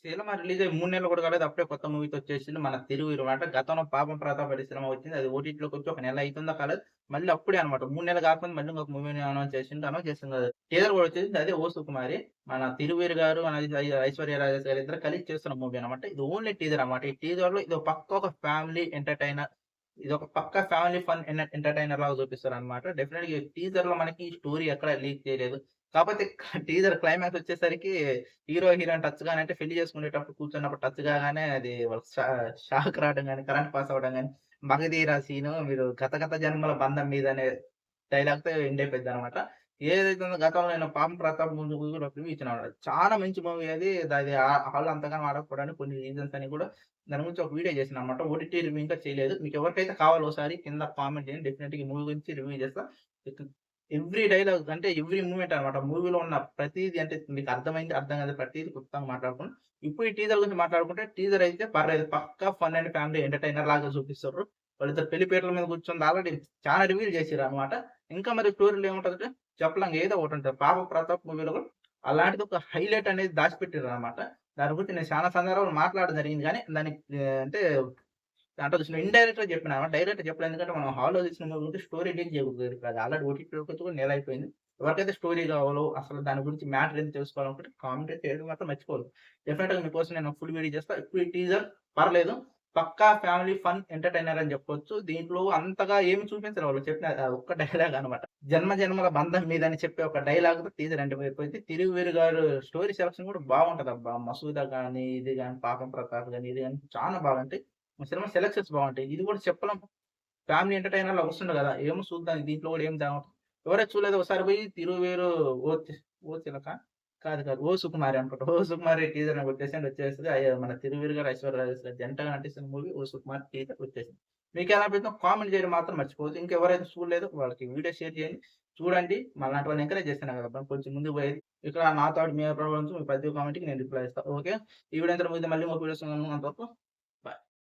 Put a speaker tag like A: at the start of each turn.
A: Cinema release అయ్యి 3 నెలలు కూడా కాలేదు. అప్పుడే కొత్త మూవీతో వచ్చేసింది. మన తెలుగు హీరో అంటే గతంలో 'పాపం ప్రతాప్' అనే సినిమా వచ్చింది. అది ఓటీటీలోకి వచ్చి ఒక నెల అయితుందో కాలేదు. మళ్ళీ అప్పుడే అన్నమాట. 3 నెలలు కాకముందు మళ్ళీ ఇంకొక మూవీని అనౌన్స్ చేసిండు. అనౌన్స్ చేసింది కాదు. టీజర్ కూడా వచ్చేసింది. అదే 'ఓ సుకుమారి'. మన 'తిరువీరు' గారు, మన ఐశ్వర్య రాజేష్ గారు ఇద్దరు కలిసి చేస్తున్న మూవీ అన్నమాట. ఇది ఓన్లీ టీజర్ అన్నమాట. ఈ టీజర్‌లో ఇది పక్కా ఒక ఫ్యామిలీ ఎంటర్‌టైనర్. ఇదొక పక్కా ఫ్యామిలీ ఫన్ ఎంటర్‌టైనర్ లాగా చూపిస్తారన్నమాట. డెఫినిట్‌గా ఈ టీజర్‌లో మనకి స్టోరీ ఎక్కడ లీక్ చేయలేదు. కాపోతే టీజర్ క్లైమాక్స్ వచ్చేసరికి హీరో, హీరోయిన్ టచ్ గాని అంటే పెళ్లి చేసుకునేటప్పుడు కూర్చున్నప్పుడు టచ్ కాగానే అది వాళ్ళకి షాక్ రావడం గాని, కరెంట్ పాస్ అవ్వడం గాని, 'మగధీర' సీను మీరు 'గత గత జన్మల బంధం మీద' అనే డైలాగ్‌తో ఎండ్ అయిపోద్దనమాట. ఏదైతే ఉందో గతంలో నేను 'పాపం ప్రతాప్' మూవీ కూడా రివ్యూ ఇచ్చినాను. చాలా మంచి మూవీ అది. అది హాల్‌లో అంతగానం ఆడకపోవడానికి కొన్ని రీజన్స్ అని కూడా దాని గురించి ఒక వీడియో చేశాననమాట. ఓటీటీ రివ్యూ ఇంకా చేయలేదు. మీకు ఎవరికైతే కావాలో ఒకసారి కింద కామెంట్ చేయండి. డెఫినిట్‌గా ఈ మూవీ గురించి రివ్యూ చేస్తా. ఎవ్రి డైలాగ్ అంటే ఎవ్రి మూవ్‌మెంట్ అన్నమాట. మూవీలో ఉన్న ప్రతీది అంటే మీకు అర్థమైంది, అర్థం కానిది ప్రతీది క్లుప్తంగా మాట్లాడుకున్నాం. ఇప్పుడు ఈ టీజర్ గురించి మాట్లాడుకుంటే టీజర్ అయితే పర్లేదు. పక్కా ఫన్ అండ్ ఫ్యామిలీ ఎంటర్‌టైనర్ లాగా చూపిస్తుర్రు. వాళ్ళిద్దరు పెళ్లి పీటల మీద కూర్చొని ఆల్రెడీ చాలా రివీల్ చేసిర్రన్నమాట. ఇంకా మరి స్టోరీలో ఏముంటదంటే చెప్పలేం ఏదో ఒకటుంటది. 'పాప ప్రతాప్' మూవీలో కూడా అలాంటిది ఒక హైలైట్ అనేది దాచిపెట్టిర్రన్నమాట. దాని గురించి నేను చాలా సందర్భాల్లో మాట్లాడడం జరిగింది గానీ దానికి అంటే దాంట్లో చూసిన ఇండైరెక్ట్‌గా చెప్పినా. డైరెక్ట్‌గా చెప్పలేదు. ఎందుకంటే మనం హాల్‌లో చూసిన మూవీ ఉంటే స్టోరీ లీక్ చేయకూడదు. అది ఆల్రెడీ ఓటీటీలోకి వచ్చి కూడా నెల అయిపోయింది. ఎవరికైతే స్టోరీ కావాలో, అసలు దాని గురించి మ్యాటర్ ఏందో తెలుసుకోవాలనుకుంటే కామెంట్ చేయడం మాత్రం మర్చిపోవద్దు. డెఫినిట్‌గా మీకోసం నేను ఫుల్ వీడియో చేస్తా. ఇప్పుడు ఈ టీజర్ పర్లేదు. పక్కా ఫ్యామిలీ ఫన్ ఎంటర్‌టైనర్ అని చెప్పొచ్చు. దీంట్లో అంతగా ఏమి చూపించరు వాళ్ళు చెప్పిన ఒక్క డైలాగ్ అన్నమాట. జన్మ జన్మల బంధం మీద అని చెప్పే ఒక డైలాగ్‌తో టీజర్ ఎండ్ అయిపోయింది. 'తిరువీరు' గారు స్టోరీ సెలక్షన్ కూడా బాగుంటదబ్బా! 'మసూద' గాని, ఇది గాని 'పాపం ప్రతాప్' గాని, ఇది గాని చాలా బాగుంటాయి. సినిమా సెలక్షన్స్ బావుంటాయి. ఇది కూడా చెప్పలేం. ఫ్యామిలీ ఎంటర్‌టైనర్‌లా వస్తుండు గదా! ఏమో చూద్దాం దీంట్లో గూడా ఏం ఎవరైతే చూడలేదో ఒకసారి పోయి 'తిరువేరు ఓ చిలక' కాదు కాదు 'ఓ సుకుమారి' అనుకుంటా. 'ఓ సుకుమారి' టీజర్ అని కొట్టేసేయండి వచ్చేస్తది. మన 'తిరువీరు' గారు, ఐశ్వర్య రాజేష్ గారు జంటగా నటిస్తున్న మూవీ 'ఓ సుకుమారి' టీజర్ వచ్చేసింది. మీకెలా అనిపించిందో కామెంట్ చేయడం మాత్రం మర్చిపోవద్దు. ఇంకెవరైతే చూడలేదో వాళ్ళకి వీడియో షేర్ చేయండి. చూడండి. మనలాంటి వాళ్ళని ఎంకరేజ్ చేస్తేనే గదా! కొంచెం ముందుకు పోయేది. ఇక్కడ నా థాట్ మీ అభిప్రాయం మీ ప్రతి కామెంట్‌కి నేను రిప్లై ఇస్తా. ఓకే. ఈ వీడియో ఇంతటితో ముగిసింది. మళ్ళీ ఇంకొక వీడియోస్ అంతవరకు